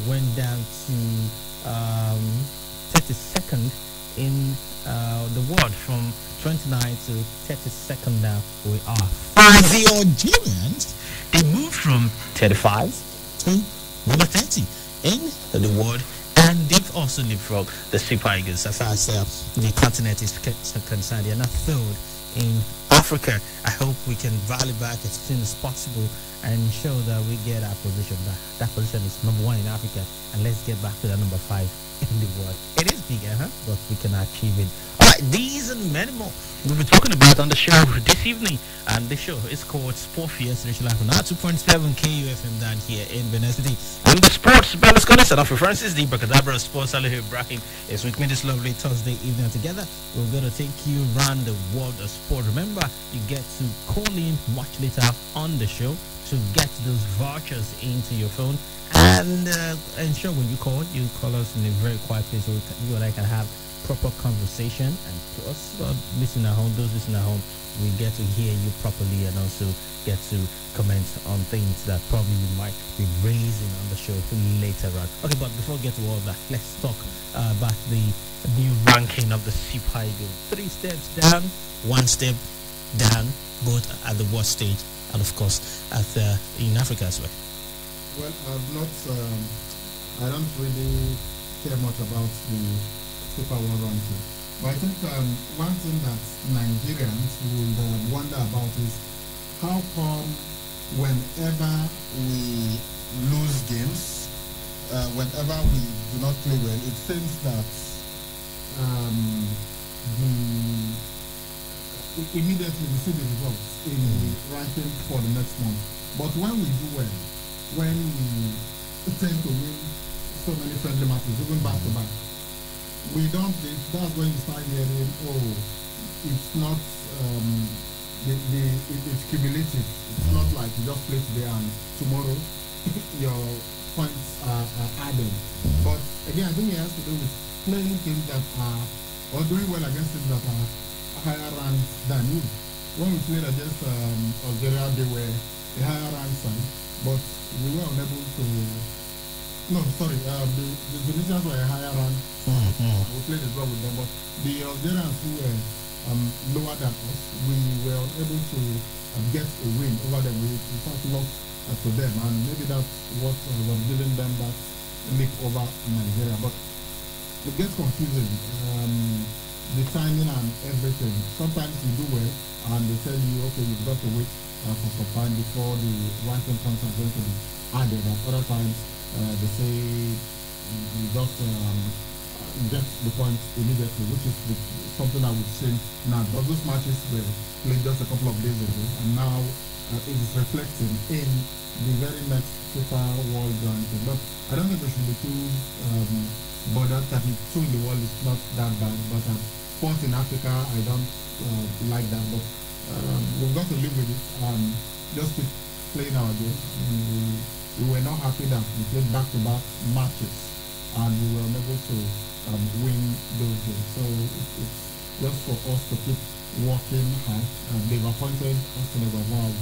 went down to 32nd in the world. From 29 to 32nd now we are. For the Algerians, They moved from 35 to number 30 in the world, and they've also leapfrogged the Super Eagles as far as the continent is concerned. They are not third in Africa. I hope we can rally back as soon as possible and show that we get our position back. That position is number 1 in Africa, and let's get back to the number 5 in the world. It is bigger, but we can achieve it. All right, these and many more we'll be talking about on the show this evening, and the show is called Sport Fiesta Live on 2.7 KUFM down here in Benin City. And the sports Berlusconi, South Africa Francis, the Bracadabra Sports, Salih Ibrahim is with me this lovely Thursday evening. Together, we're going to take you around the world of sport. Remember, you get to call in much later on the show to get those vouchers into your phone, and ensure when you call us in a very quiet place so you and I can have proper conversation, and plus those listening at home, we get to hear you properly and also get to comment on things that probably we might be raising on the show later on. Okay, but before we get to all that, let's talk about the new ranking of the Super Eagles. 3 steps down, 1 step down, both at the worst stage, and of course in Africa as well. Well, I don't really care much about the Super World ranking. But I think one thing that Nigerians would wonder about is how come whenever we lose games, whenever we do not play well, it seems that immediately we see the results in the ranking for the next month. But when we do well, when we tend to win so many friendly matches, even back to back, we don't. That's when you start hearing, oh, it's not. It's cumulative. It's not like you just play today and tomorrow your points are added. But again, I think it has to do with playing teams that are or doing well against teams that are higher ranked than you. When we played against Algeria, they were a higher ranked side, but we were unable to. No, sorry. The Tunisians were a higher rank. We played as well with them, but the Algerians who were lower than us, we were unable to get a win over them. We in fact lost to them, and maybe that's what was giving them that leap over Nigeria. But it gets confusing. The timing and everything. Sometimes you do well, and they tell you, okay, you've got to wait for some time before the ranking points are going to be added. At other times, they say you just get the points immediately, which is something I would say now. But those matches were played just a couple of days ago, and now it is reflecting in the very next FIFA World Ranking. But I don't think we should be too bothered. 32 in the world is not that bad, but fourth in Africa, I don't like that. But we've got to live with it and just keep playing our game. We were not happy that we played back-to-back matches and we were unable to win those games. So it's just for us to keep working hard. They've appointed Austin Egbamo as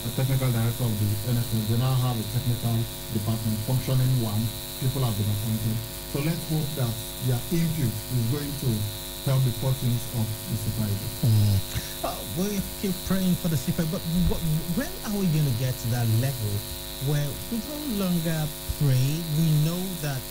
the technical director of the NFL. They now have a technical department functioning one. People have been appointed. So let's hope that their input is going to help the fortunes of the Super Eagles. We keep praying for the Super, but when are we going to get to that level where we no longer pray? We know that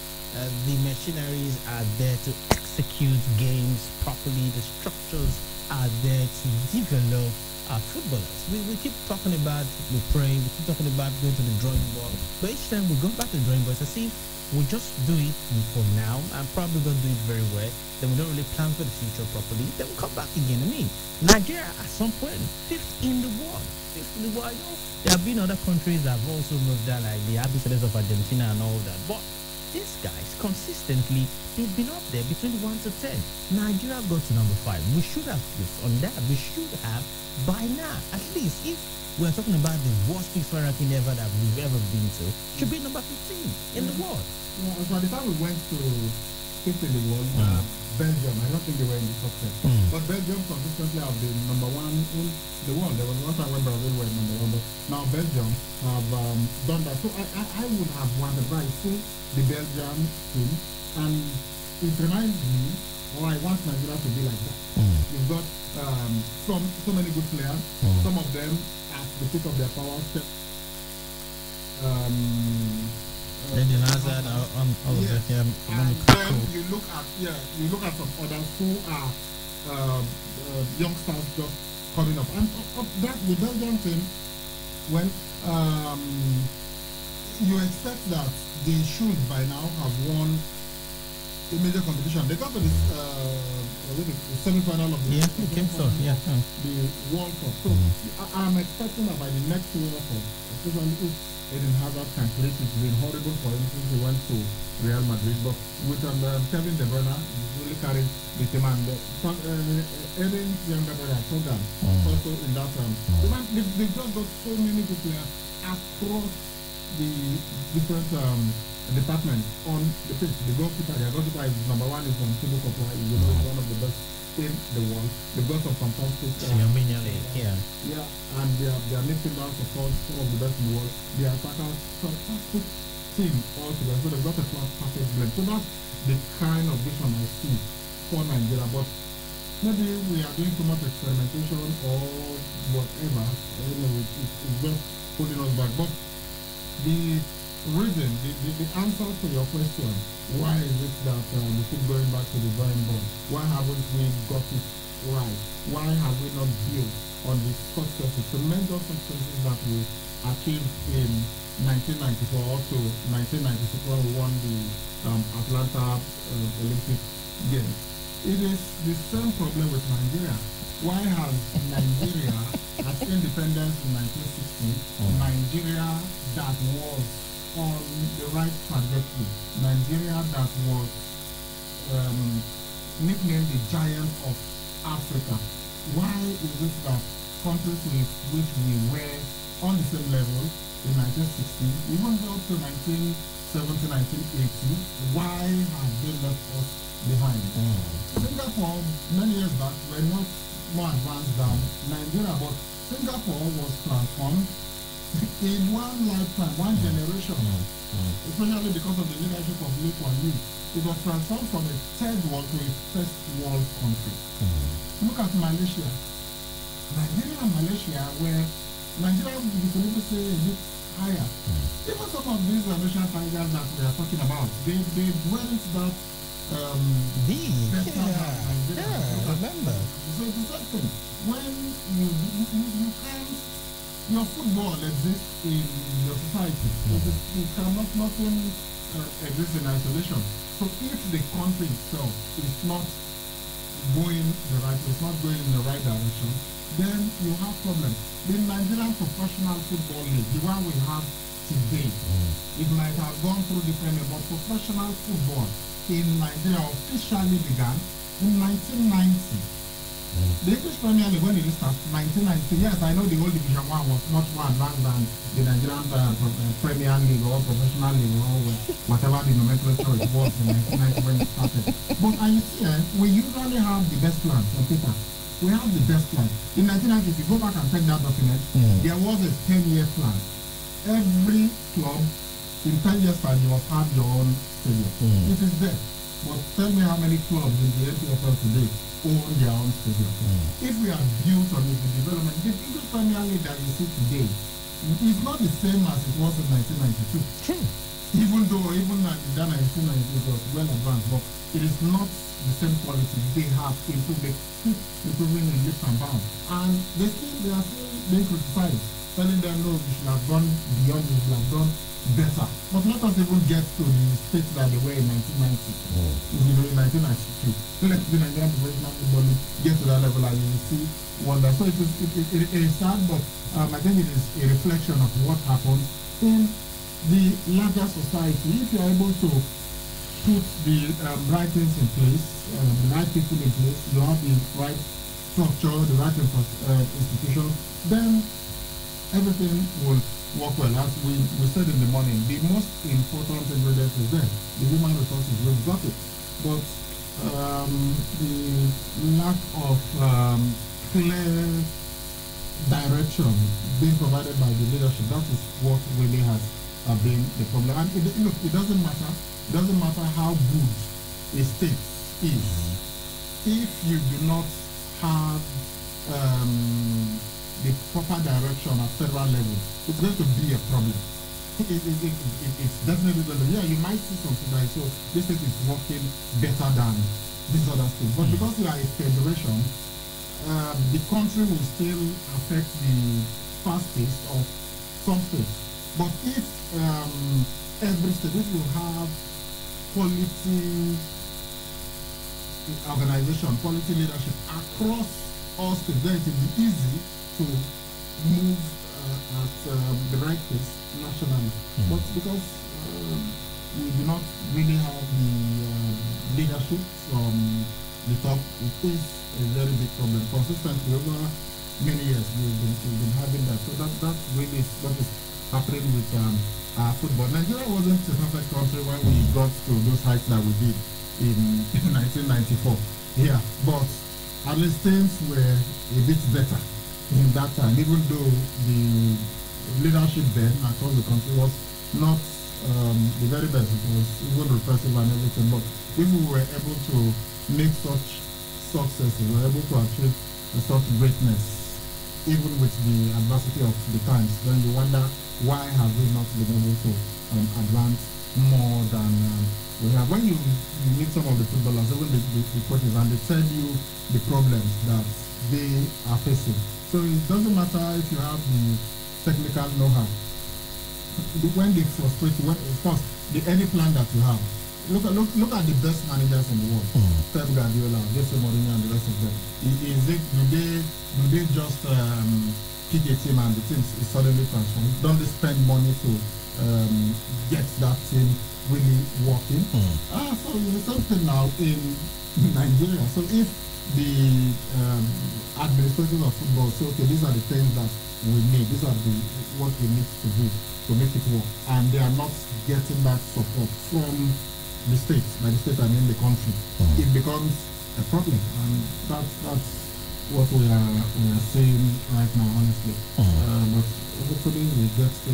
the machineries are there to execute games properly. The structures are there to develop our footballers. We keep talking about we pray. We keep talking about going to the drawing board. But each time we go back to the drawing board, I see we just do it for now and probably going to do it very well. Then we don't really plan for the future properly. Then we come back again. I mean, Nigeria at some point 5th in the world. 5th in the world. I know there have been other countries that have also moved down, like the Abyssales of Argentina and all that. But these guys consistently, they've been up there between 1 to 10. Nigeria got to number 5. We should have on that. We should have by now, at least if we're talking about the worst FIFA ranking ever that we've ever been to, should be number 15 in the world. Yeah, by the time we went to 5th in the world, Belgium. I don't think they were in the top 10. But Belgium consistently have been number one in the world. There was one time when Brazil were number one, but now Belgium have done that. So I would have wondered why I see the Belgian team, and it reminds me, or I want Nigeria to be like that. You've got so many good players, some of them at the peak of their power. Eden Hazard on all of yes. them. And then you look at some others who are youngsters just coming up. And of that, the Belgian team, when you expect that they should by now have won a major competition. They got to this the semi-final of the the World Cup. So I'm expecting that by the next World Cup, especially if Eden Hazard can play, it's been horrible for him since he went to Real Madrid. But with Kevin De Bruyne, he's really carrying the team, and Eden's younger brother, Togan, also in that they just got so many good players across the different departments on the pitch. The goalkeeper is number one, is from Thibaut Courtois. You know, he's one of the best in the world. They've got some fantastic and their midfielders, of course, some of the best in the world. Their attackers, fantastic team altogether. So they've got a perfect blend. So that's the kind of vision I see for Nigeria. But maybe we are doing too much experimentation or whatever. It's just pulling us back. But the reason, the answer to your question, why is it that we keep going back to the drawing board? Why haven't we got it right? Why have we not built on the successes, tremendous successes that we achieved in 1994, also 1996 when we won the Atlanta Olympic Games? It is the same problem with Nigeria. Why has Nigeria, at independence in 1960, Nigeria that was on the right trajectory, Nigeria that was nicknamed the giant of Africa, why is it that countries with which we were on the same level in 1960, even up to 1970, 1980, why have they left us behind? Singapore, many years back, were not more advanced than Nigeria, but Singapore was transformed in one lifetime, one generation, especially because of the leadership of Lee Kuan Yew. It was transformed from a third world to a first world country. Look at Malaysia. Nigeria and Malaysia, where Nigeria, you can even say, a bit higher. Even some of these Malaysian tigers that we are talking about, they weren't that big. I remember. So it's the same thing. When you can't, your football exists in your society. It cannot nothing exist in isolation. So if the country itself is not going the right, it's not going in the right direction, then you have problems. The Nigerian Professional Football League, the one we have today, it might have gone through the Premier, but professional football in Nigeria officially began in 1990. The English Premier League, when it started, 1990, yes, I know the old Division 1 was much more advanced than the Nigerian Premier League or Professional League or whatever the nomenclature it was in 1990 when it started. But I see, we usually have the best plans on paper. We have the best plan. In 1990, if you go back and check that document, there was a 10-year plan. Every club, in 10 years' time, you must have your own stadium. It is there. But tell me how many clubs in the NPFL today own their own stadium. If we are built on the development, the English Premier League that you see today is not the same as it was in 1992. Even though that 1992 was well advanced, but it is not the same quality. They have improved, they keep improving in leaps and bounds, and they are still being criticized, telling them no, we should have gone beyond, we should have done better. But let us even get to the state that they were in 1990. In 1992. So let's do Nigerian Professional Football League, get to that level, and you will see wonder. So it is sad, but I think it is a reflection of what happened in the larger society. If you are able to put the right things in place, the right people in place, you have the right structure, the right institutions, then everything will work well. As we said in the morning, the most important ingredient is there. The human resources, we've got it. But the lack of clear direction being provided by the leadership. That is what really has been the problem. And look, it doesn't matter. It doesn't matter how good a state is if you do not have the proper direction at federal level. It's going to be a problem. It's definitely going to. Yeah, you might see something like, so this state is working better than these other states. But because we are a federation, the country will still affect the fast pace of some states. But if every state, if you have quality organization, quality leadership across all states, then it will be easy to move at the right pace nationally. But because we do not really have the leadership from the top, it is a very big problem. Consistently over many years we've been having that. So that really is what is happening with football. Nigeria wasn't a perfect country when we got to those heights that we did in 1994. Yeah, but at least things were a bit better in that time, even though the leadership then across the country was not the very best. It was even repressive and everything. But if we were able to make such successes, we were able to achieve such greatness, even with the adversity of the times, then you wonder why have we not been able to advance more than we have. When you meet some of the footballers, even the coaches, and they tell you the problems that they are facing. So it doesn't matter if you have the technical know-how. When they frustrate you, of course, any plan that you have, look at the best managers in the world. Pep Guardiola, Jose Mourinho, and the rest of them. Do they just pick a team and the team is suddenly transformed? Don't they spend money to get that team really working? So there's something now in Nigeria. So if the administrators of football say, okay, these are the things that we need, these are what we need to do to make it work, and they are not getting that support from the state, by the state I mean the country, it becomes a problem, and that's what we are seeing right now, honestly. But hopefully we get to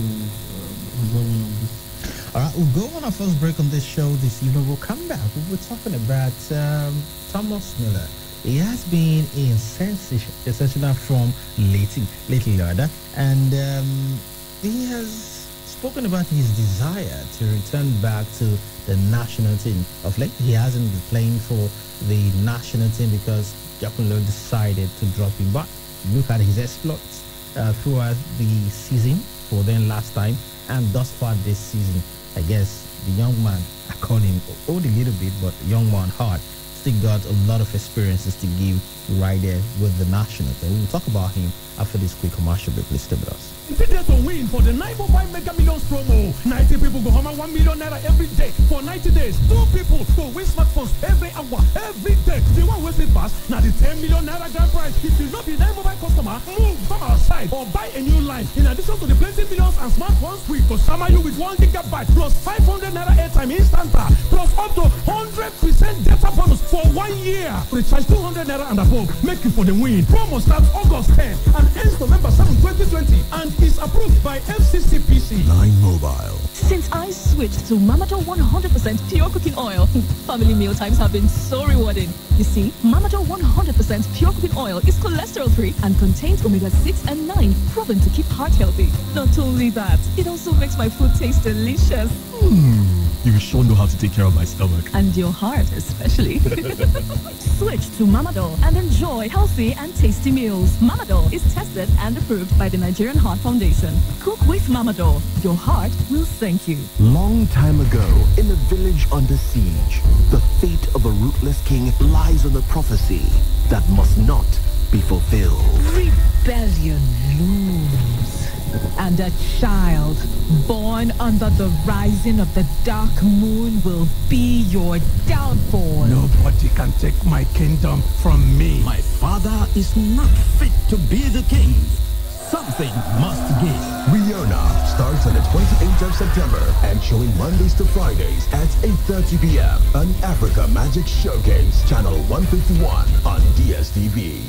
resolving of this. All right, we'll go on our first break on this show this evening. We'll come back. We'll be talking about Thomas Miller. He has been in sensational from lately, rather, and he has spoken about his desire to return back to the national team. Of late, he hasn't been playing for the national team because Jakunlo decided to drop him. But look at his exploits throughout the season for them last time and thus far this season. I guess the young man, I call him old a little bit, but young man hard, still got a lot of experiences to give right there with the national team. We'll talk about him after this quick commercial break. Please stay with us. There to win for the 945 Mega Millions promo. 90 people go home at 1 million naira every day for 90 days. 2 people go win smartphones every hour, every day. The one who it pass, now the 10 million naira grand prize. If you not be 9mobile customer, move from our side or buy a new line. In addition to the plenty millions and smartphones, we go summer you with 1 gigabyte plus 500 naira airtime instant plus up to 100% data bonus for 1 year. Recharge 200 naira and above. Make you for the win. Promo starts August 10 and ends November 7, 2020 and is approved by FCCPC. 9 Mobile. Since I switched to Mamado 100% pure cooking oil, family meal times have been so rewarding. You see, Mamado 100% pure cooking oil is cholesterol free and contains omega-6 and 9, proven to keep heart healthy. Not only that, it also makes my food taste delicious. You sure know how to take care of my stomach. And your heart, especially. Switch to Mamado and enjoy healthy and tasty meals. Mamado is tested and approved by the Nigerian Heart Foundation. Cook with Mamado. Your heart will thank you. Long time ago, in a village under siege, the fate of a ruthless king lies on a prophecy that must not be fulfilled. Rebellion looms, and a child born under the rising of the dark moon will be your downfall. Nobody can take my kingdom from me. My father is not fit to be the king. something must give. Riona starts on the 28th of September and showing Mondays to Fridays at 8:30 p.m. on Africa Magic Showcase, channel 151 on DSTV.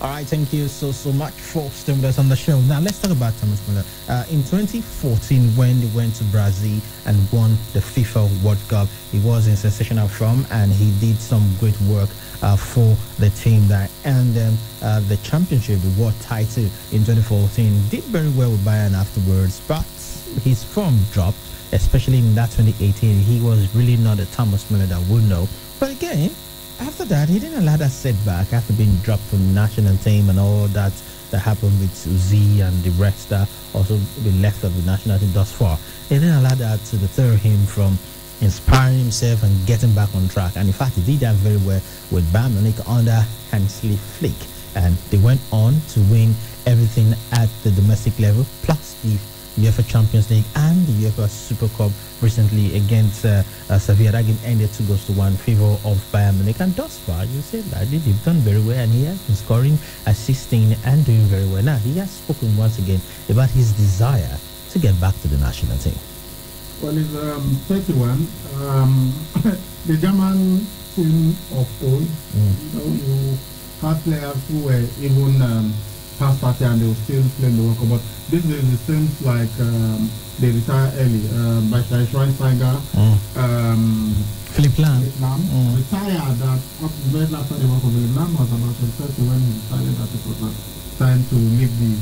All right, thank you so much for staying with us on the show. Now, let's talk about Thomas Muller. In 2014, when they went to Brazil and won the FIFA World Cup, he was in sensational form and he did some great work for the team that and the championship, the world title in 2014. Did very well with Bayern afterwards, but his form dropped, especially in that 2018. He was really not the Thomas Muller that we know. But again, after that, he didn't allow that setback after being dropped from the national team and all that happened with Uzi and the rest that also been left of the national team thus far. He didn't allow that to deter him from inspiring himself and getting back on track. And in fact, he did that very well with Bayern Munich under Hansi Flick. And they went on to win everything at the domestic level, plus the UEFA Champions League and the UEFA Super Cup recently against Sevilla. That game ended 2-1 in favor of Bayern Munich. And thus far, you said that they've done very well, and he has been scoring, assisting, and doing very well. Now, he has spoken once again about his desire to get back to the national team. Well, he's 31. The German team of old, you had players who were even past 30 and they were still playing the World Cup. But this is it seems like they retire early. By Schweinsteiger, Philipp Lahm retired after the World Cup. Philipp Lahm was about 30 when he decided that it was time to leave the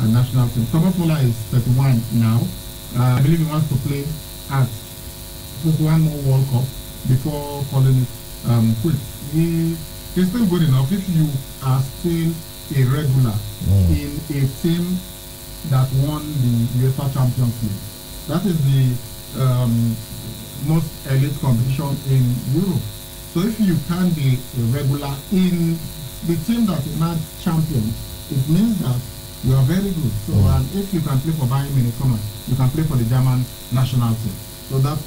national team. Thomas Muller is 31 now. I believe he wants to play at just one more World Cup before calling it quits. He's still good enough if you are still a regular in a team that won the UEFA Champions League. That is the most elite competition in Europe. So if you can be a regular in the team that is not champion, it means that you are very good. So and if you can play for Bayern Munich, you can play for the German national team. So that's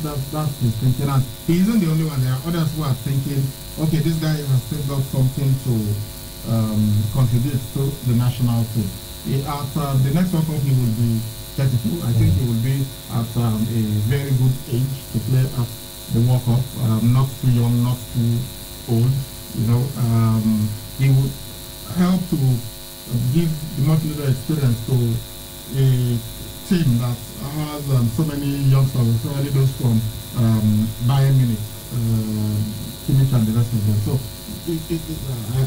his thinking. And he isn't the only one. There are others who are thinking, okay, this guy has still got something to contribute to the national team. At the next World Cup, he will be 32. I think he will be at a very good age to play at the World Cup. Not too young, not too old. He would help to give the much little experience to a team that has so many youngsters, especially those from Bayern Munich, Kimmich and the rest of them. So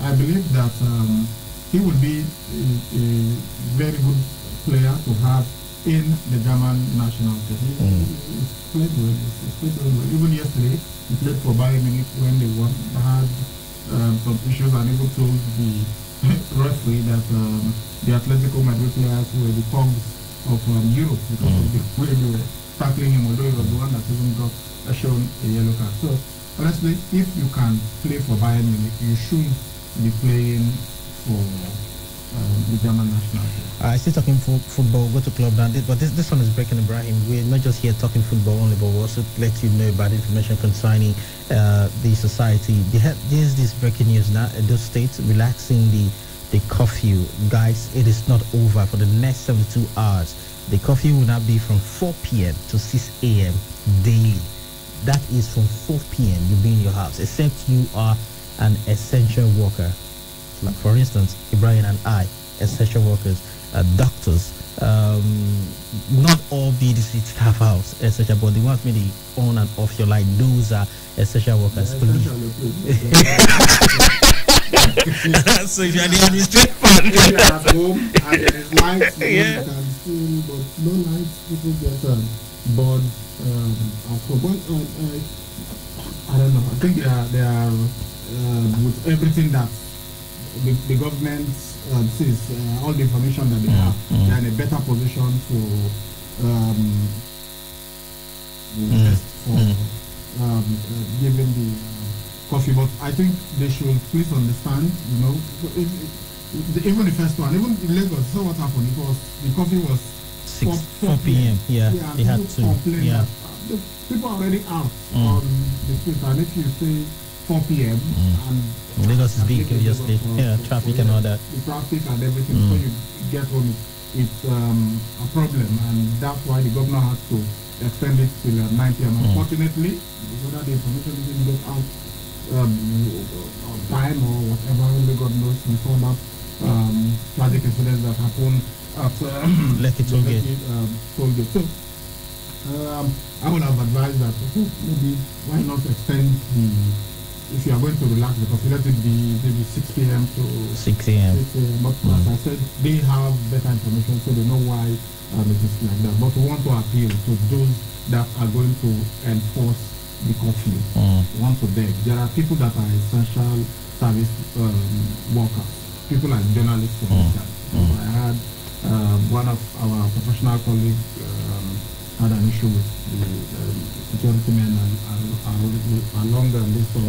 I believe that he will be a very good player to have in the German national team. He's played well. Even yesterday, he played for Bayern Munich when they won. Had some issues and even told the referee that the Atletico Madrid players were the thugs of Europe because of the way they were tackling him, although he was the one that even got shown a yellow card. So honestly, if you can play for Bayern Munich, you should be playing for the German national team. I still talking football, go to club now, but this one is breaking, Ibrahim. We're not just here talking football only, but we also let you know about information concerning the society. There's this breaking news now. Those states relaxing the curfew. Guys, it is not over for the next 72 hours. The curfew will now be from 4 p.m. to 6 a.m. daily. That is from 4 p.m. you'll be in your house, except you are an essential worker. Like for instance, Ibrahim and I, essential workers, doctors, not all BDC staff house, essential, but the ones maybe on and off your line, those are essential workers. So if you're the administrative part, if you're at home and there is lights, you can see, but no lights, people get bored at home. But I don't know. I think they are with everything that the government sees, all the information that they have, they are in a better position to invest for giving the coffee. But I think they should please understand, even the first one, even in Lagos, so what happened? It was the coffee was 4 p.m. Yeah, they had to. Complain that, people are already out on the street, and if you say 4 p.m. And Lagos is big, obviously. Yeah, traffic and all that. The traffic and everything. So you get home, it's a problem, and that's why the governor has to extend it till 9 p.m. Unfortunately, whether the information didn't get out on time or whatever, only God knows. We saw that tragic incidents that happened at Lekki Tollgate. Tollgate. So I would have advised that maybe why not extend the, if you are going to relax, because let it be maybe 6 p.m. to 6 a.m. But as I said, they have better information, so they know why it is like that. But we want to appeal to those that are going to enforce the curfew. We want to beg. There are people that are essential service workers, people like journalists, for instance. I had one of our professional colleagues had an issue with the security men and along the list of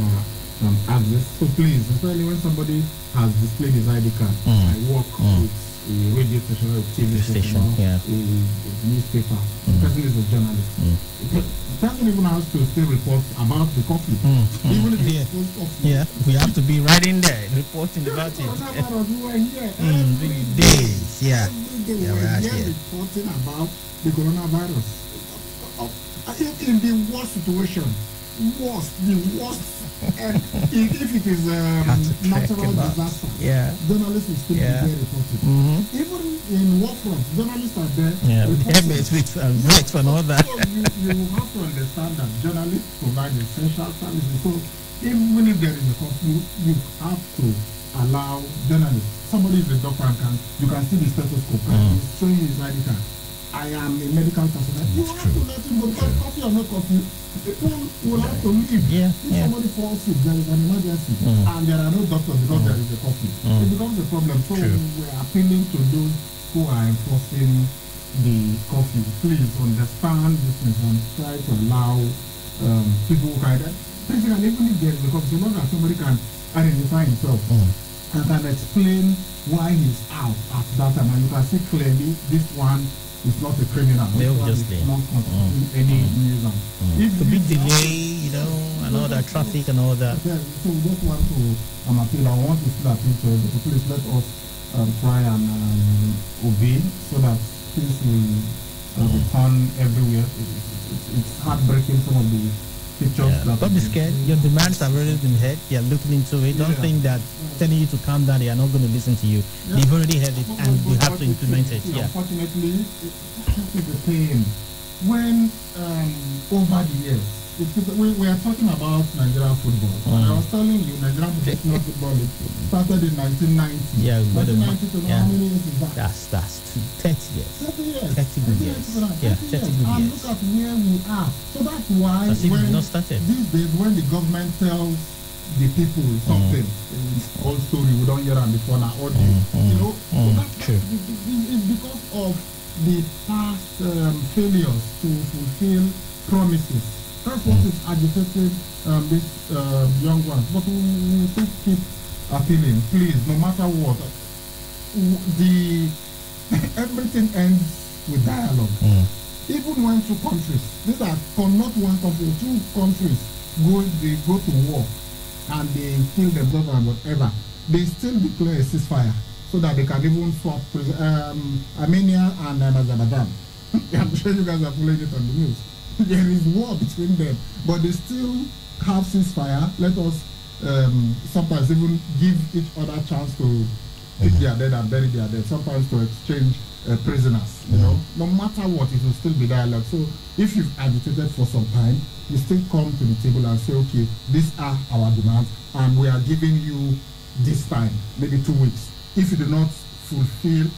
access. So please, especially when somebody has displayed his ID card, I work with a radio station, a TV station, a newspaper. The person is a journalist. The person even has to still report about the coffee. Even if it's coffee. Yeah, we have to be right in there reporting about it. We were here every days. Yeah. Every day Yeah, we were right, here yeah. reporting about the coronavirus. I think in the worst situation, the worst, and if it is natural disaster, journalists will still be there reporting. Even in war front, journalists are there reporting. With and all that. So you have to understand that journalists provide essential services. So even if there is a conflict, you have to allow journalists. Somebody is a doctor and you can see the stethoscope and he's showing his ID card. I am a medical personnel. You have to let him go, because coffee or no coffee, people will have to leave. If somebody falls sick, there is an emergency, and there are no doctors because there is a coffee. It becomes a problem. So we are appealing to those who are enforcing the coffee. Please understand this and try to allow people who can, basically, even if there is a coffee, so long as somebody can identify himself and can explain why he's out at that time, and you can see clearly this one is not a criminal. Obviously. Not any reason. If the big delay, and all that traffic and all that. So we just want to appeal. I want to still appeal to everybody. Please let us try and obey so that things will return everywhere. It's heartbreaking, some of the pictures. Don't be scared. Your demands have already been heard. They are looking into it. Don't think that telling you to calm down, they are not going to listen to you. They've already heard it, and you have to implement it. Unfortunately, it's the pain when over the years. We are talking about Nigerian football. And I was telling you, Nigerian professional football started in 1990. 1990 to how many years is that? That's 30 years. 30 years. 30 good years. 30 good and years. Look at where we are. So that's why when not started. These days when the government tells the people something, old story we don't hear on the phone or True. It's because of the past failures to fulfill promises. That's what is agitating these young ones. But we still keep appealing. Please, no matter what, everything ends with dialogue. Even when two countries, these are not one country, two countries they go to war and they kill themselves and whatever, they still declare a ceasefire so that they can even swap Armenia and Azerbaijan. I'm sure you guys are following it on the news. There is war between them, but they still have ceasefire. Let us sometimes even give each other a chance to pick their dead and bury their dead. Sometimes to exchange prisoners. No matter what, it will still be dialogue. So if you've agitated for some time, you still come to the table and say, okay, these are our demands, and we are giving you this time, maybe 2 weeks. If you do not fulfill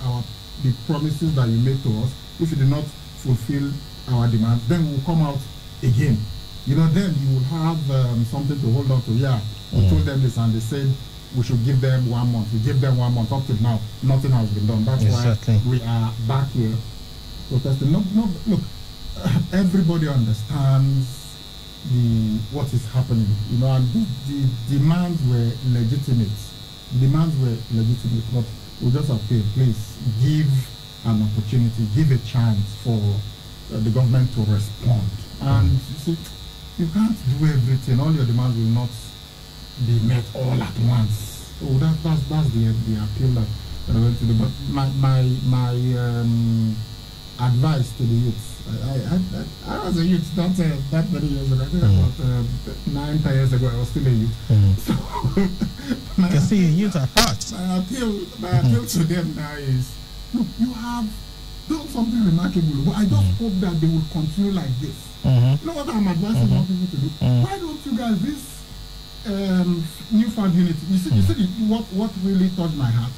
the promises that you made to us, if you do not fulfill our demands, then we'll come out again. Then you will have something to hold on to. We told them this and they said we should give them 1 month. We gave them 1 month. Up till now, nothing has been done. That's why we are back here protesting. Look, everybody understands what is happening. And the demands were legitimate. But we just appeal, please give an opportunity, give a chance for the government to respond. And you see, you can't do everything. All your demands will not they met all at once. Oh, that's the appeal that I went to do. But my advice to the youths. I was a youth that many years ago. I think about 9-10 years ago. I was still a youth. So you can see youth are hot. My appeal to them now is, look, you have done something remarkable, but I just hope that they will continue like this. You know what I'm advising more people to do? Why don't you guys this newfound unity? You see what really touched my heart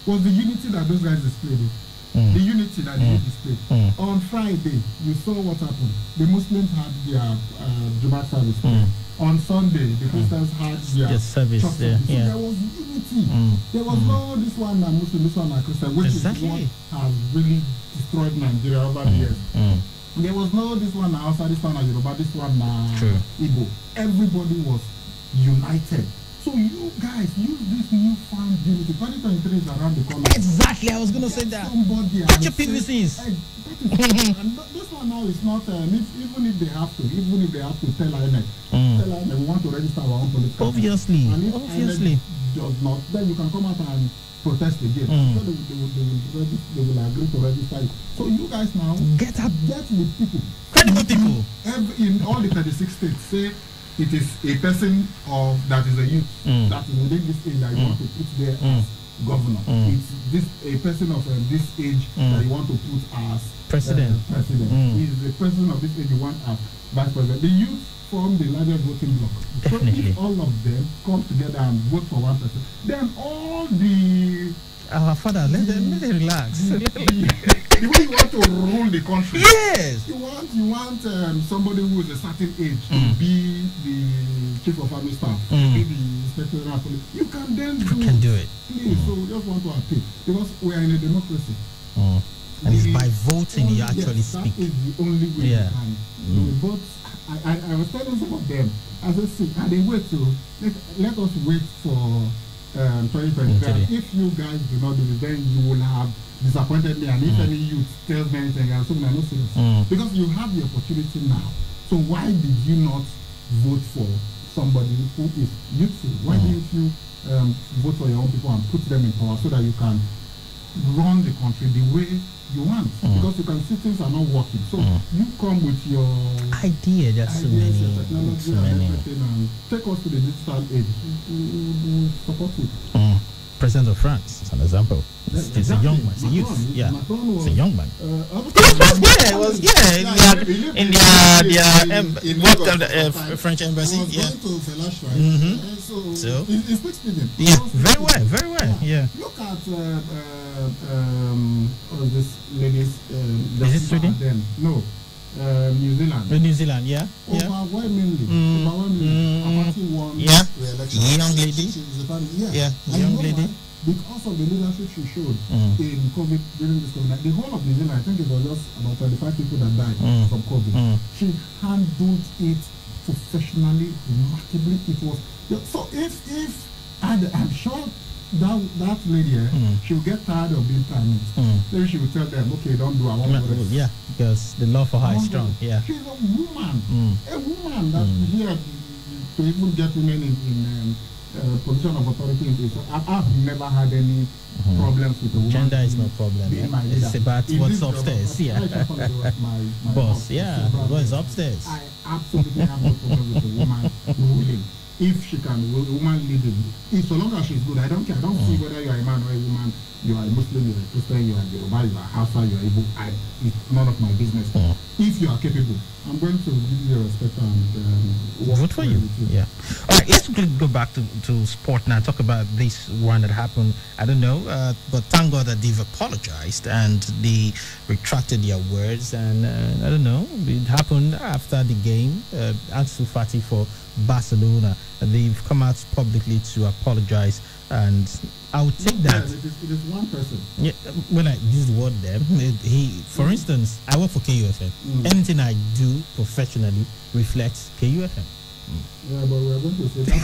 was the unity that those guys displayed. The unity that they displayed. On Friday, you saw what happened. The Muslims had their Jumat service. On Sunday, the Christians had their service. So there was unity. There was no this one are Muslim, this one are Christian, which is what has really destroyed Nigeria over the years. There was no this one are Hausa, this one are Yoruba, this one are Igbo. Everybody was united. So you guys use this newfound unity. 2023 is around the corner. Exactly, I was going to say that. Put your PVCs. And this one now is not, even if they have to tell INEC, we want to register our own political party. Obviously. And if INEC does not, then you can come out and protest again. So they will agree to register it. So you guys now get the people. Credible people. In all the 36 states, say it is a person that is a youth that is within this age that you want to put there as governor. It's a person of this age that you want to put as president. Is the person of this age you want as vice president. The youth form the largest voting bloc. Definitely. So if all of them come together and vote for one person, then all the our father, let them relax. The way you want to rule the country. Yes. You want somebody who is a certain age to be the chief of army staff, to be the inspector general police. You can then do it. Please, so we just want to appeal because we are in a democracy. And it's by voting you actually speak. That is the only way you can do it. But I was telling some of them, as I say, and they wait to let us wait for 2023. If you guys do not do it, then you will have disappointed me. And if any youth tells me anything, I'll say, no, no serious. Because you have the opportunity now. So why did you not vote for somebody who is youthful? Why didn't you vote for your own people and put them in power so that you can run the country the way you want? Because you can see things are not working. So you come with your idea. There's so many. Technology and everything, and take us to the digital age. We support it. President of France is an example. It's a young man. It's a youth. It's a young man. It was in their French embassy. So he speaks Pidgin. Yeah, very well. Yeah. Look at this lady's. Is it Sweden? No. New Zealand. New Zealand, yeah. Overwhelmingly. Party won re-election. Young lady. Young lady. Because of the leadership she showed in COVID, during this COVID, the whole of New Zealand, I think it was just about 35 people that died from COVID. She handled it professionally, remarkably. It was so. If I'm sure that lady, she'll get tired of being prime minister. Then she will tell them, okay, don't do. I want to. Yeah, because the love for her is strong. Yeah, she's a woman that here to even get women in position of authority. I've never had any problems with a woman. Gender is no problem. It's about what's upstairs. My boss. Yeah, what's upstairs. I absolutely have no problem with a woman ruling. If she can, a woman leading. If so long as she's good, I don't care. I don't see whether you are a man or a woman. You are a Muslim, you are a Christian, you are a Yoruba, you are a Hausa, you are Igbo. It's none of my business. If you are capable, I'm going to give you respect and vote for you. Yeah. All right, let's go back to sport now. Talk about this one that happened. I don't know, but thank God that they've apologized and they retracted their words. And I don't know, it happened after the game. Ansu Fati for Barcelona. They've come out publicly to apologize, and I would take that. It is one person. Yeah, when I use the word them, for instance, I work for KUFM. Anything I do professionally reflects KUFM. Yeah, but we are going to say that.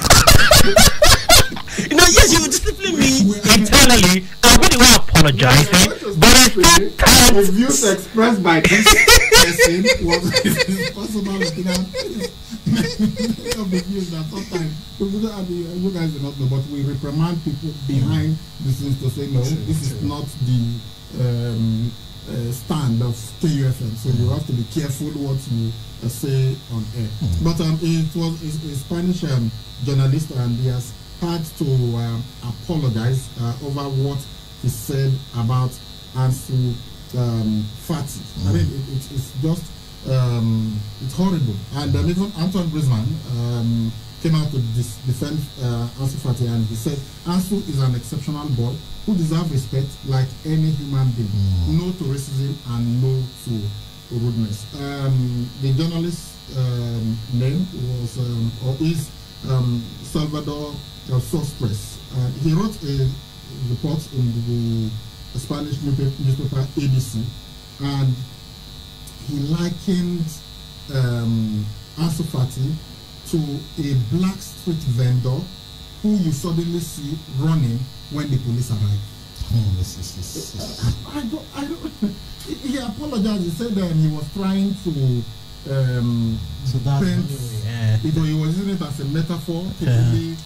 Yes, you will discipline me internally. I really want to apologize, but I can't. The views expressed by this person was possible. many of the views that sometimes you guys do not know, but we reprimand people behind the scenes to say no, this is not the stand of KUFM, so you have to be careful what you say on air. But it was a Spanish journalist, and he has had to apologize over what he said about Ansu Fati. I mean, it's just it's horrible. And even Antoine Griezmann came out to defend Ansu Fati, and he said Ansu is an exceptional boy who deserves respect like any human being. No to racism and no to rudeness. The journalist's name was or is Salvador Sospres. He wrote a report in the Spanish newspaper ABC, and he likened Ansu Fati to a black street vendor who you suddenly see running when the police arrive. I don't. He apologized. He said that he was trying to paint. He was using it as a metaphor to really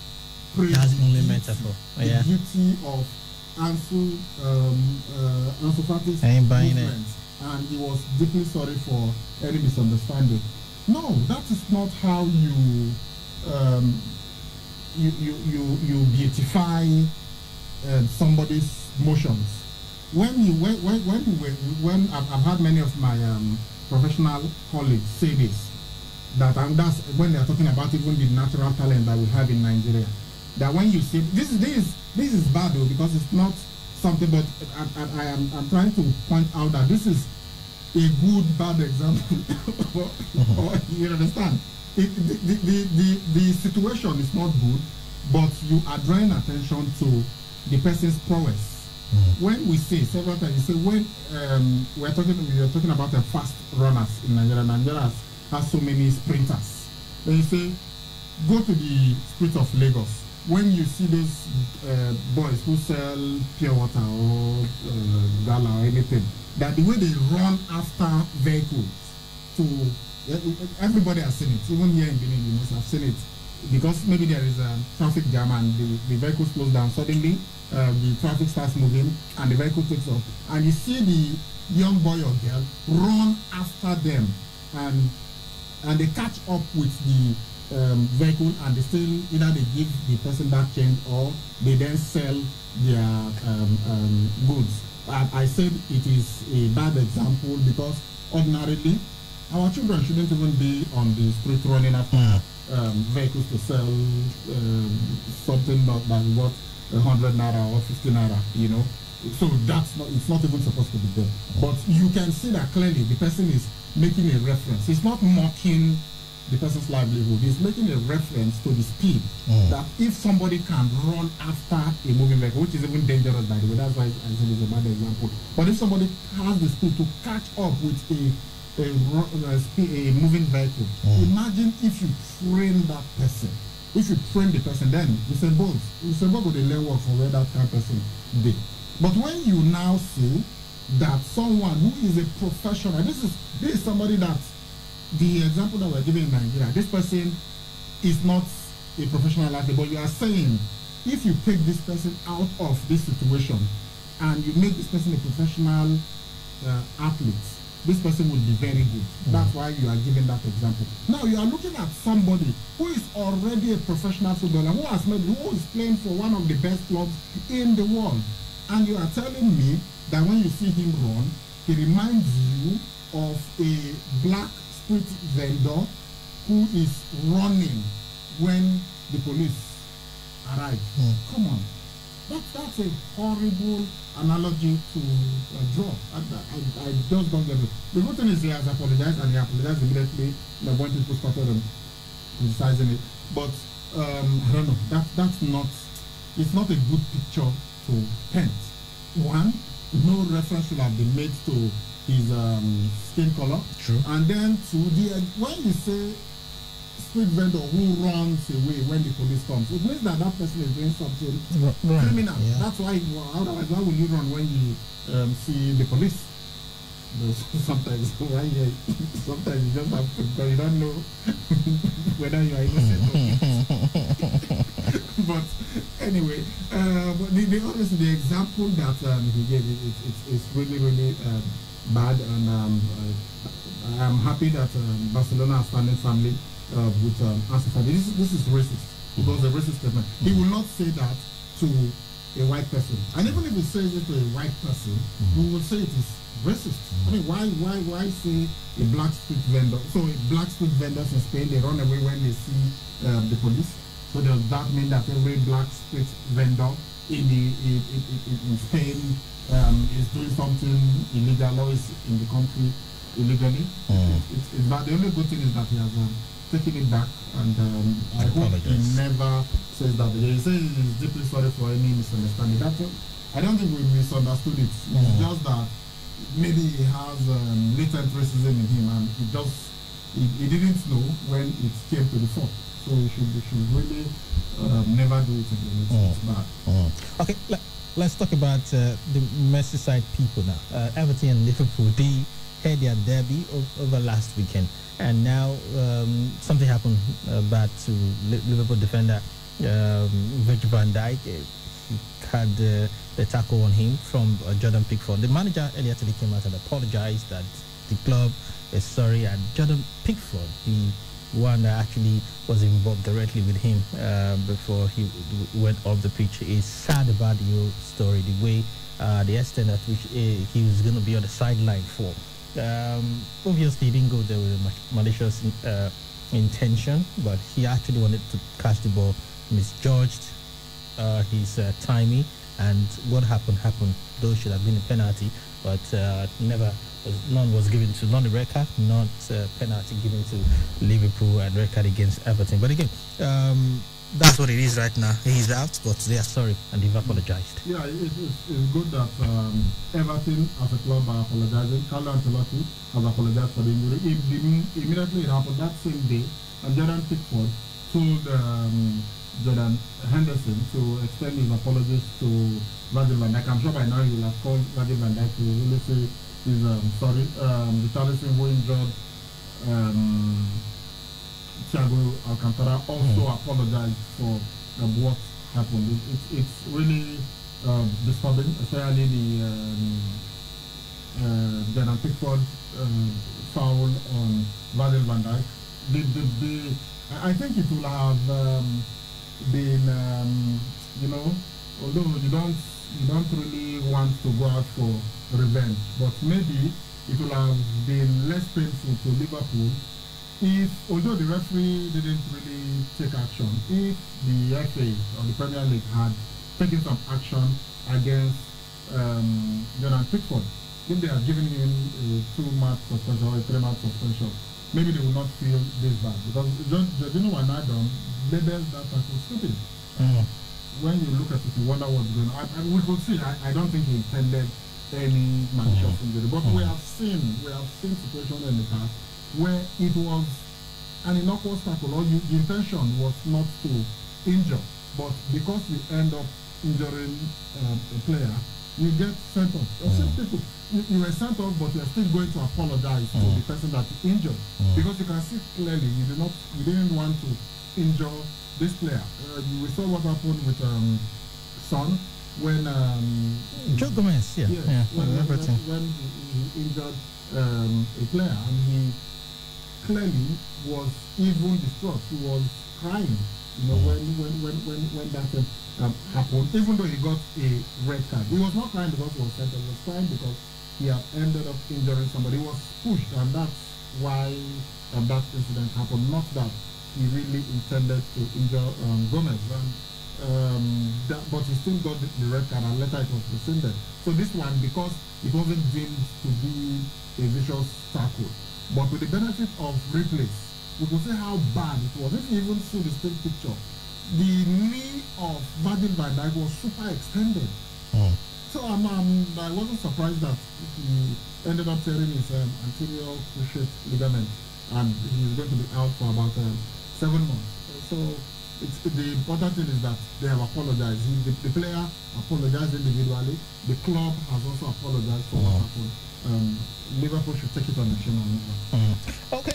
praise that's only metaphor. The beauty of Ansu Fati's movement, and he was deeply sorry for any misunderstanding. No, that is not how you beautify somebody's motions. When I've had many of my professional colleagues say this, that and that's when they're talking about even the natural talent that we have in Nigeria. That when you see this is bad though, because it's not something, but I'm trying to point out that this is a good bad example. Or, you understand? The situation is not good, but you are drawing attention to the person's prowess. When we say several times, you say when we are talking about the fast runners in Nigeria. Nigeria has so many sprinters. Then you say, go to the streets of Lagos. When you see those boys who sell pure water or gala or anything, that the way they run after vehicles, everybody has seen it. Even here in Benin, you must have seen it, because maybe there is a traffic jam and the vehicle slows down suddenly. The traffic starts moving and the vehicle takes off, and you see the young boy or girl run after them, and they catch up with the vehicle, and they still either they give the person that change or they then sell their goods. I said it is a bad example, because ordinarily our children shouldn't even be on the street running after vehicles to sell something that what 100 naira or 50 naira, you know. So it's not even supposed to be there. But you can see that clearly the person is making a reference. He's not mocking the person's livelihood. He's making a reference to the speed. That if somebody can run after a moving vehicle, which is even dangerous by the way, that's why I said it's a bad example. But if somebody has the speed to catch up with a moving vehicle, imagine if you train that person. If you train the person, then you say both would learn work from where that kind of person did. But when you now see that someone who is a professional, this is somebody that, the example that we're giving in Nigeria, this person is not a professional athlete, but you are saying if you take this person out of this situation and you make this person a professional athlete, this person will be very good. That's why you are giving that example. Now you are looking at somebody who is already a professional footballer, who is playing for one of the best clubs in the world, and you are telling me that when you see him run, he reminds you of a black street vendor who is running when the police arrive. Come on. That's a horrible analogy to draw. I just don't get it. The good thing is he has apologized, and he apologized immediately when people started criticizing it. But I don't know. That's not. It's not a good picture to paint. One, no reference should have been made to his skin color. True. And then two, when you say street vendor who runs away when the police comes, it means that person is doing something criminal. Yeah. That's why, otherwise, why will you run when you see the police? Sometimes sometimes you just have to, because you don't know whether you are innocent or not. But anyway, but honestly, the example that he gave, it's really bad, and I'm happy that Barcelona are standing firmly with Ansu Fati. This is racist. It was a racist statement. He will not say that to a white person, and even if he says it to a white person, we will say it is racist. I mean, why say a black street vendor? So black street vendors in Spain, they run away when they see the police. So does that mean that every black street vendor in Spain is doing something illegal or is in the country illegally? It's bad. The only good thing is that he has taken it back, and I hope he never says that again. He says he's deeply sorry for any misunderstanding. I don't think we misunderstood it. It's just that maybe he has latent racism in him, and he didn't know when it came to the fore. So we should really never do it again. It's bad. Okay, let's talk about the Merseyside people now. Everton and Liverpool, they had their derby over last weekend, and now something happened bad to Liverpool defender Virgil van Dijk. He had the tackle on him from Jordan Pickford. The manager earlier today came out and apologized that the club is sorry, and Jordan Pickford, the one that actually was involved directly with him before he went off the pitch, is sad about the whole story, the way the extent at which he was going to be on the sideline for. Obviously, he didn't go there with a malicious intention, but he actually wanted to catch the ball, misjudged his timing, and what happened. Those should have been a penalty, but none was given to Reca, not penalty given to Liverpool, and record against Everton. But again, that's what it is right now. He's out, but they are sorry and they've apologized. Yeah, it's good that Everton as a club are apologizing. Carlo Ancelotti has apologized for the injury. Immediately it happened that same day, and Jordan Pickford told Jordan Henderson to extend his apologies to Virgil van Dijk. I'm sure by now he will have called Virgil van Dijk to really say he's sorry. The Richarlison who injured Thiago Alcantara also apologized for what happened. It's really disturbing, especially the Jordan Pickford foul on Virgil van Dijk. I think it will have been, although you don't really want to go out for revenge, but maybe it will have been less painful to Liverpool if, although the referee didn't really take action, if the FA or the Premier League had taken some action against Jordan Pickford, if they had given him a 2-match suspension or a 3-match suspension, maybe they would not feel this bad, because Jorginho Wijnaldum labels that as stupid. When you look at it, you wonder what's going on. We could see. I don't think he intended any malicious injury, but we have seen situations in the past where it was an innocuous tackle, or the intention was not to injure, but because you end up injuring a player, you get sent off. Some people, you were sent off, but you are still going to apologize to the person that you injured, because you can see clearly you didn't want to injure this player. We saw what happened with Son when Joe Gomez, when he injured a player, and he clearly was even distraught. He was crying, when that happened. Even though he got a red card, he was not crying because he was sent. He was crying because he had ended up injuring somebody. He was pushed, and that's why that incident happened. Not that he really intended to injure Gomez, but he still got the red card, and later it was rescinded. So this one, because it wasn't deemed to be a vicious tackle, but with the benefit of replays, we could see how bad it was. If you even see the still picture, the knee of Virgil van Dijk was super extended. So I wasn't surprised that he ended up tearing his anterior cruciate ligament, and he's going to be out for about 7 months. So the important thing is that they have apologized. The player apologized individually. The club has also apologized for what happened. Liverpool should take it on the chin. Okay,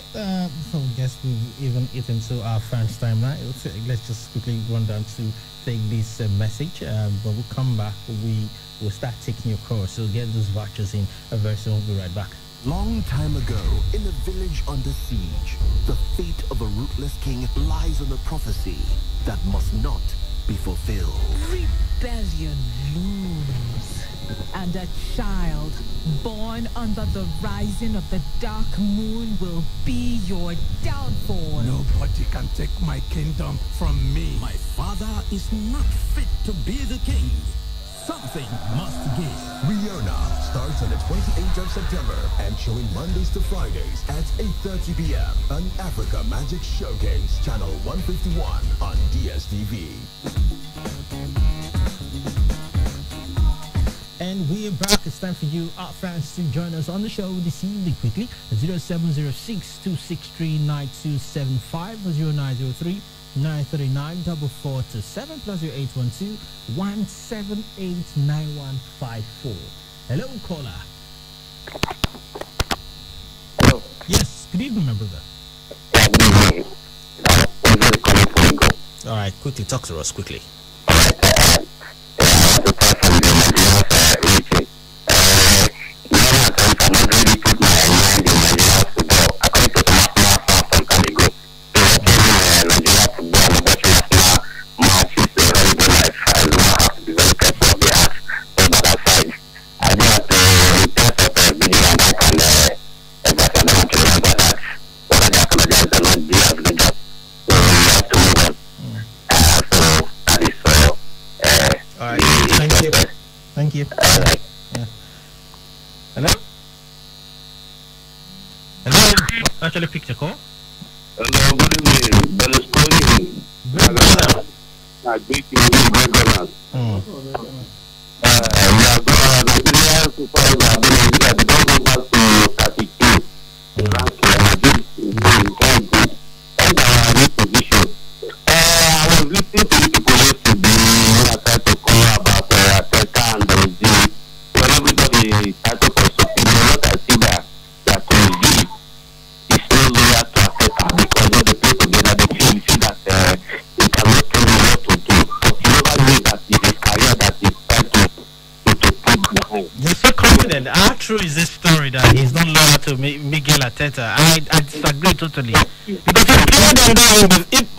so I guess we've even eaten to our fans' time now. Let's just quickly run down to take this message. But we'll come back. We will start taking your calls. So get those vouchers in very soon. We'll be right back. Long time ago, in a village under siege, the fate of a ruthless king lies on a prophecy that must not be fulfilled. Rebellion looms, and a child born under the rising of the dark moon will be your downfall. Nobody can take my kingdom from me. My father is not fit to be the king. Something must give. Riona starts on the 28th of September and showing Mondays to Fridays at 8:30 p.m. on Africa Magic Showcase, channel 151 on DSTV. And we're back. It's time for you, our fans, to join us on the show this evening quickly. 0706-263-9275 or 0903-939-4427 plus your 812-178-9154. Hello, caller. Hello. Yes, good evening, my brother. All right, quickly, talk to us quickly. Thank you. Yeah. Hello? Hello? Actually picked a call. Hello, good evening. Berlusconi. Great brother. Great evening, great brother. We are going to Nigeria so far as our Nigeria. They don't go back to 32. The ranking is very good. And our new position. I was listening to you people yesterday when I tried to call about Ateta and the regime. When everybody started to something, what I see that regime is no loyal to Ateta because when they play together, they feel that they cannot tell you what to do. But you never know that it is career that is trying to put behind. You're so confident. How true is this story that he's not loyal to Miguel Arteta? I disagree totally. Because he played on that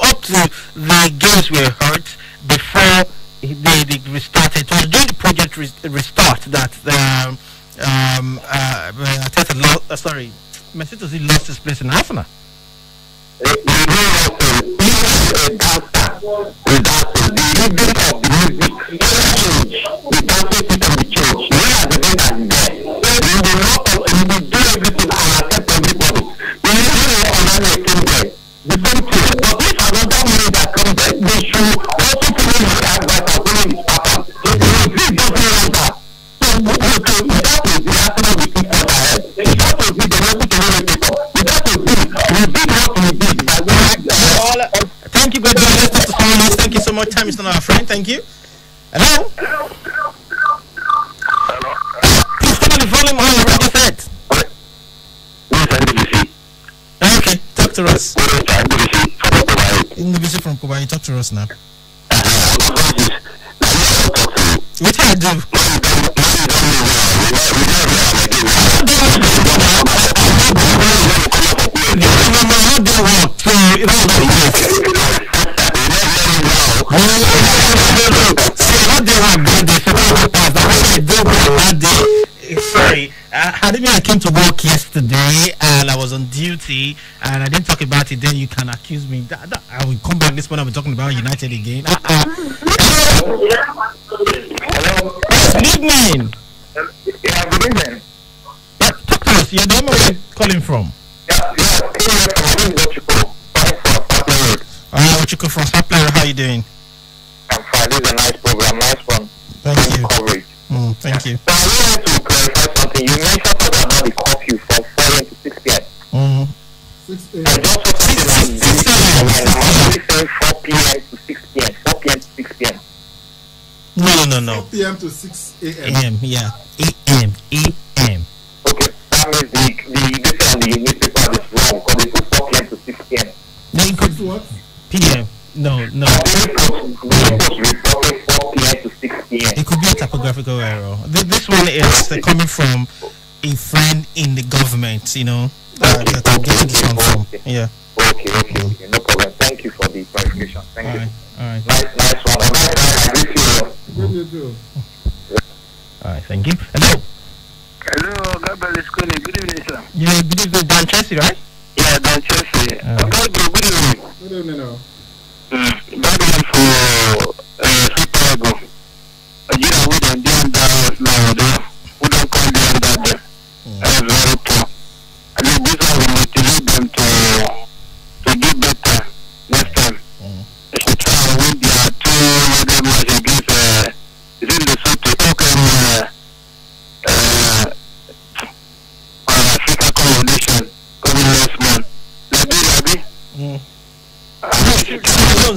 up to the games were hurt before they restarted. It was during the project restart that Arteta lost. Mesut Ozil lost his place in Arsenal. Thank you, good morning. Thank you so much. Time is not our friend. Thank you. Hello? Hello? Please turn on the volume on your radio set. Okay, talk to us. Ndubisi from Kubai, talk to us now. What do I do? Sorry, I came to work yesterday and I was on duty and I didn't talk about it. Then you can accuse me. I will come back this morning. I'll be talking about United again. Hello? Good evening. Yeah, good evening. Yeah, talk to us. You're the one we're calling from. Ochiko from Sapler, how are you doing? I'm fine. This is a nice program, nice one. Thank you. Coverage. Thank you. So I wanted to clarify something. You mentioned something about the curfew from 4 a.m. to 6 p.m. 6 I just saw something I'm saying 4 p.m. to 6 p.m. 4 p.m. to 6 p.m. No. 4 p.m. to 6 a.m. AM, yeah. AM. Okay, what? PM. No. It could be a typographical error. This one is coming from a friend in the government, you know. That I'm getting this one from. Yeah. Okay. No problem. Thank you for the clarification. Thank you. All right. Nice one. All right. Thank you. Hello. Hello, Gabriel Escone. Good evening, sir. Yeah. Good evening, Dan Chelsea, right? Yeah, Dan Chelsea. Good evening. Good evening, now. Gabriel for Chicago. Nigeria wouldn't do that now. We don't call them that. That's very poor. I think this one will motivate them to do better next time. They should try and win their 2 match against Lesotho. Africa Coalition coming next month. Labi.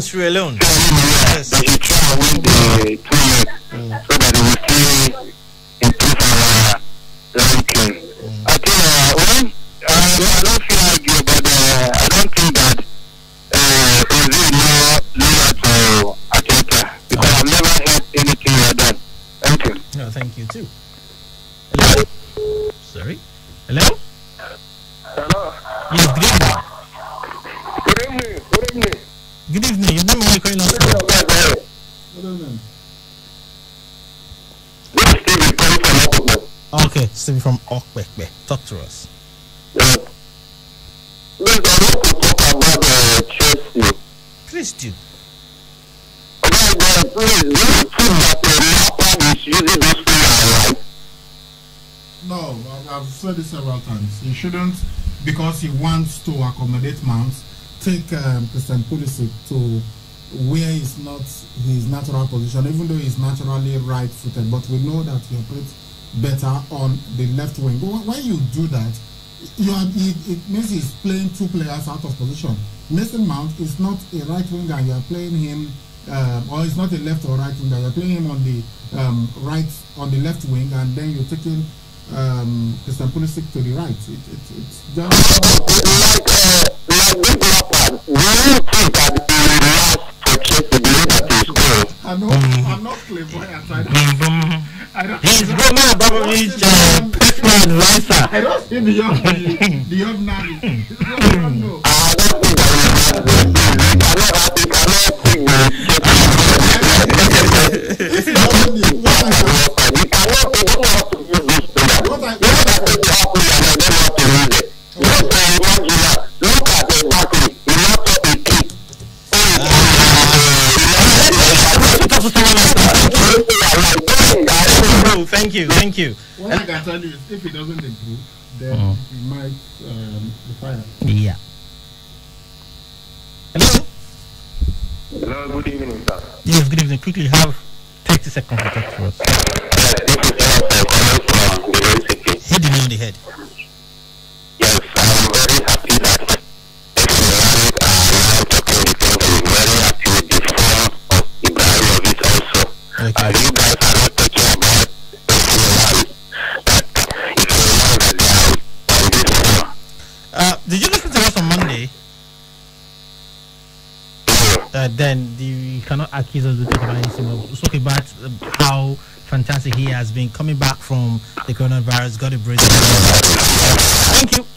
Sierra Leone. Yes. They should try and win the 2 legs so that they will still improve our ranking. I think I don't feel argue, but I don't think that Brazil lower to Atlanta because I've never heard anything like that. Thank you. No, thank you too. Hello. Sorry. Hello. Hello. Yes. Good evening. Good evening. Good evening. Your name is calling us. Good evening. Okay, Stevie from Okbekbe. Talk to us. Please do. No, I've said it several times. He shouldn't, because he wants to accommodate Mounts, take Christian Pulisic to where is not his natural position, even though he's naturally right-footed. But we know that he operates better on the left wing. But when you do that, it means he's playing 2 players out of position. Mason Mount is not a right winger. You are playing him, or he's not a left or right winger. You're playing him on the on the left wing, and then you're taking Christian Pulisic to the right. It's just I'm not clairvoyant. He's Roma Abramovich personal advisor. I don't see the ordinary. I don't know. Thank you. What I can tell you is, if it doesn't improve, then he might be fired. Yeah. Hello. Hello, good evening, sir. Yes, good evening. Quickly, have 30 seconds to talk to us. Hit the nail on the head. Yes, I'm very happy that everyone now talking the thing. I'm very happy with the form of Ibrahimovic also. Okay. You guys are not talking about did you listen to us on Monday? Then you cannot accuse us of talking about anything. We'll talk about how fantastic he has been coming back from the coronavirus. Got a break.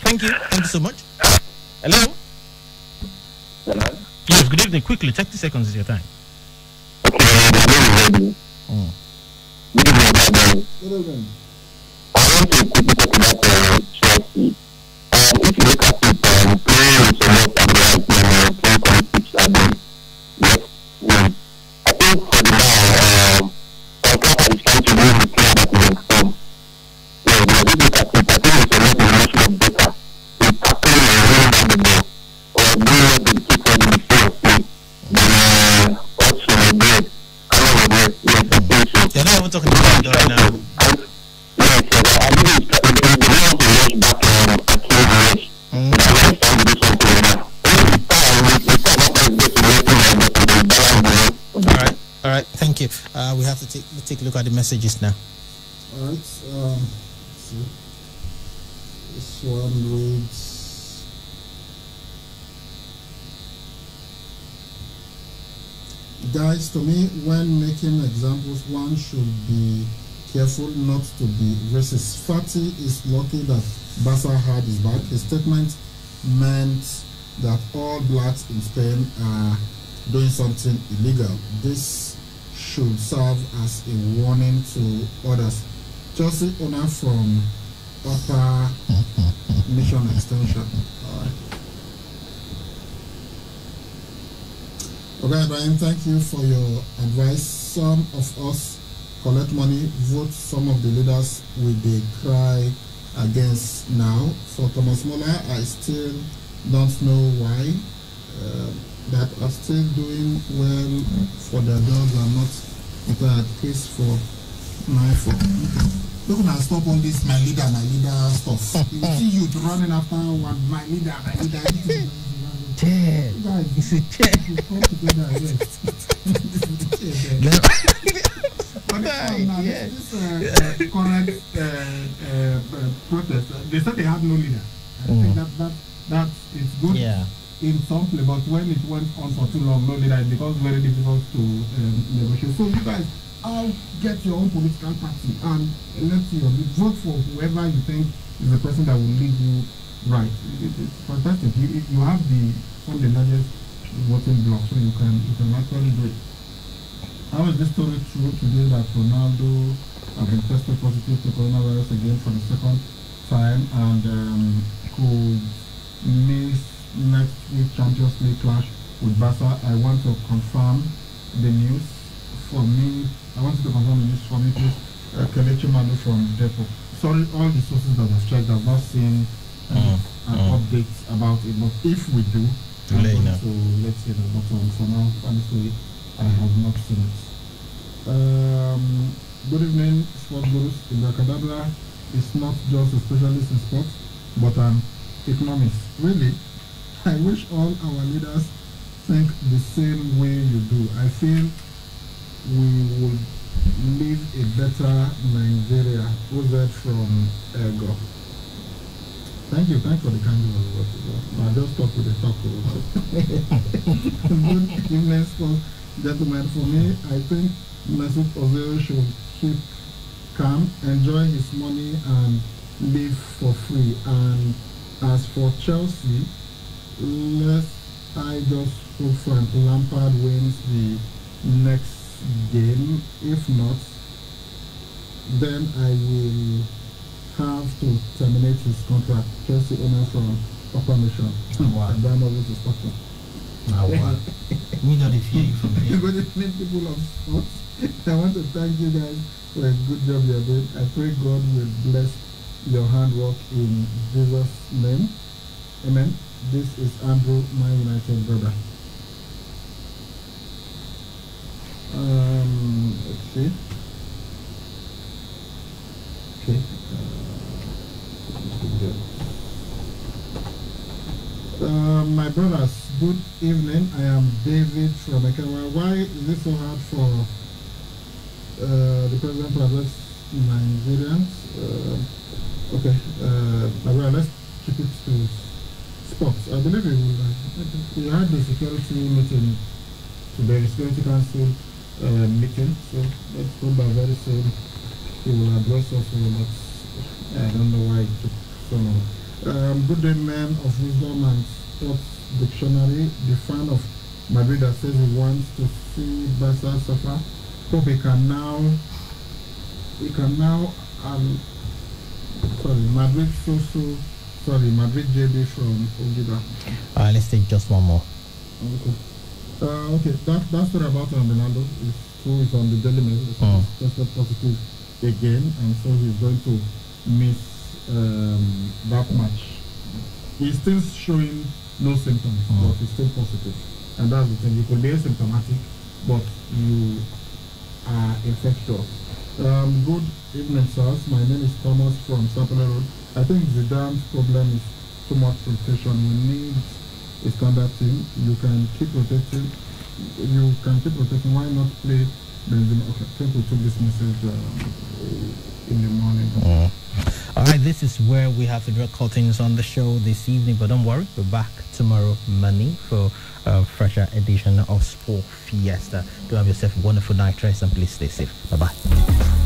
Thank you so much. Hello. Yes, good evening. Quickly, 30 seconds is your time. Good evening. I want to quickly talk about Chelsea. If you look at it, playing with some of playing politics and left wing. I think for the now, Pankata is trying to win the player that is in form. So, if you look at it, I think it's a lot better. In tackling and running down the ball, or being more dedicated in the field of play, than also Madrid. You're not even talking about that right now. All right, thank you. We have to take a look at the messages now. All right. See. This one reads. guys, to me, when making examples, one should be careful not to be racist. Fati is lucky that Bassa had his back. His statement meant that all blacks in Spain are doing something illegal. This should serve as a warning to others. Chelsea owner from Upper Mission Extension. All right. Okay, Brian, thank you for your advice. Some of us collect money, vote some of the leaders with the cry against now. For Thomas Muller, I still don't know why that are still doing well for their jobs are not prepared. Case for 9-4. Okay. Look at stop all this my leader stuff. You see you running after one my leader. Guys, it's a chair. You come together, yes. This current protest, they said they have no leader. I think that it's good in some place, but when it went on for too long, no leader, it becomes very difficult to negotiate. So you guys, I'll get your own political party and let you vote for whoever you think is the person that will lead you right. It's fantastic. You have one of the largest voting blocks, so you can actually do it. How is this story true today that Ronaldo has been tested positive to coronavirus again for the second time and could miss next week's Champions League clash with Barca? I want to confirm the news for me. I want you to confirm the news for me, please. Kelechi Manu from Depot. Sorry, all the sources that I've checked, I've not seen an update about it, but if we do, I'm going to let you know. But for now, honestly, I have not seen it. Good evening, Sports Gurus. Ibrakadabra is not just a specialist in sports, but an economist. Really, I wish all our leaders think the same way you do. I feel we would live a better Nigeria. Oz from Ego. Thank you. Thanks for the kind of I just talk with the talk. Good evening, sports gentlemen. For me, I think Mesut Ozil should keep calm, enjoy his money, and live for free. And as for Chelsea, I just hope Frank Lampard wins the next game. If not, then I will have to terminate his contract. Chelsea owner from Upper Mission. Wow. And then over to Scotland. Wow. We not hear you from here. Good evening, people of sports. I want to thank you guys for a good job you're doing. I pray God will bless your handwork in Jesus' name. Amen. This is Andrew, my United brother. Let's see. Okay. My brothers, good evening. I am David from Ekawa. Why is it so hard for the president to address Nigerians? Okay, my brother, let's keep it to sports. I believe we had the security meeting today, the Security Council meeting, so let's hope that very soon he will address us, but I don't know why it took so long. Good day, man of wisdom and sports dictionary. The fan of Madrid that says he wants to see Barca suffer. Hope he can now Madrid JB from Ojida. Let's take just one more. Okay. Okay, that story about Ronaldo is true. It's on the Daily Mail. It's tested positive again, and so he's going to miss that match. He's still showing no symptoms, but he's still positive. And that's the thing. You could be asymptomatic, but you are infectious. Good evening, sirs. My name is Thomas from Sapele Road. I think Zidane's problem is too much rotation. We need a standard team. You can keep rotating. Why not play Benzema? Okay, I think we took this message in the morning. All right. this is where we have to draw curtains on the show this evening. But don't worry, we're back tomorrow morning for a fresher edition of Sport Fiesta. Do have yourself a wonderful night rest and please stay safe. Bye-bye.